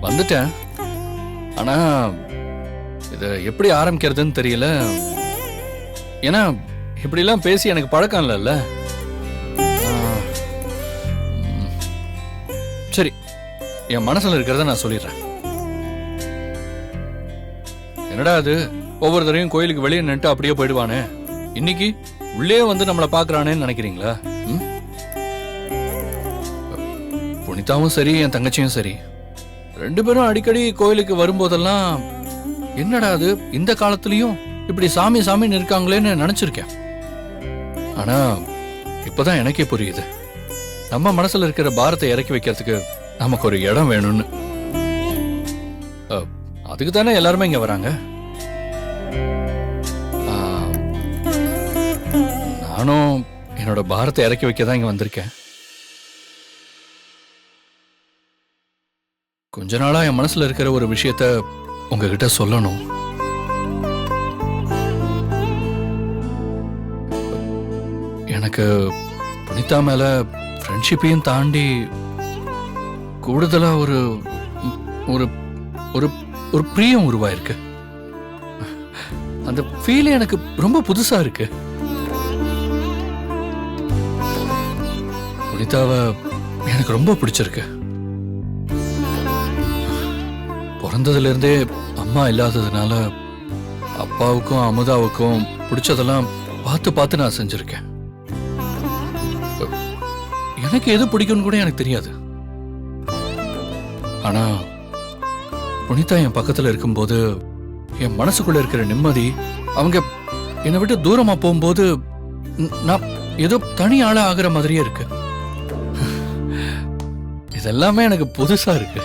வந்துட்டேன். ஆனா இதை எப்படி ஆரம்பிக்கிறதுன்னு தெரியல. ஏன்னா இப்படிலாம் பேசி எனக்கு பழக்கம் இல்லைல்ல. சரி, என் மனசுல இருக்கிறத நான் சொல்லிடுறேன். என்னடா அது, ஒவ்வொரு தடவையும் கோயிலுக்கு வெளியே நின்று அப்படியே போயிடுவானே, இன்னைக்கு உள்ளே வந்து நம்மளை பாக்குறானேன்னு நினைக்கிறீங்களா? புனிதாவும் சரி, என் தங்கச்சியும் சரி, 2 பேரும் அடிக்கடி கோயிலுக்கு வரும்போதெல்லாம் என்னடா அது இந்த காலத்திலயும் இப்படி சாமி சாமின்னு இருக்காங்களேன்னு நினைச்சிருக்கேன். ஆனா இப்பதான் எனக்கே புரியுது, நம்ம மனசுல இருக்கிற பாரத்தை இறக்கி வைக்கிறதுக்கு நமக்கு ஒரு இடம் வேணும்னு. அதுக்கு தானே எல்லாருமே இங்க வராங்க. நானும் என்னோட பாரத்தை இறக்கி வைக்க தான் இங்க வந்திருக்கேன். கொஞ்ச நாளா என் மனசுல இருக்கிற ஒரு விஷயத்த உங்ககிட்ட சொல்லணும். எனக்கு புனிதா மேல ஃப்ரெண்ட்ஷிப்பையும் தாண்டி கூடுதலா ஒரு ஒரு ஒரு ஒரு பிரியம் உருவாயிருக்கு. அந்த ஃபீல் எனக்கு ரொம்ப புதுசா இருக்கு. புனிதாவை எனக்கு ரொம்ப பிடிச்சிருக்கு. பிறந்ததுல இருந்தே அம்மா இல்லாததுனால அப்பாவுக்கும் அமுதாவுக்கும் பிடிச்சதெல்லாம் பார்த்து பார்த்து நான் செஞ்சிருக்கேன். எனக்கு எது பிடிக்கும்னு கூட எனக்கு தெரியாது. ஆனா புனிதா என் பக்கத்துல இருக்கும்போது என் மனசுக்குள்ள இருக்கிற நிம்மதி, அவங்க என்னை விட்டு தூரமா போகும்போது நான் ஏதோ தனி ஆளா ஆகிற மாதிரியே இருக்கு. இதெல்லாமே எனக்கு புதுசா இருக்கு.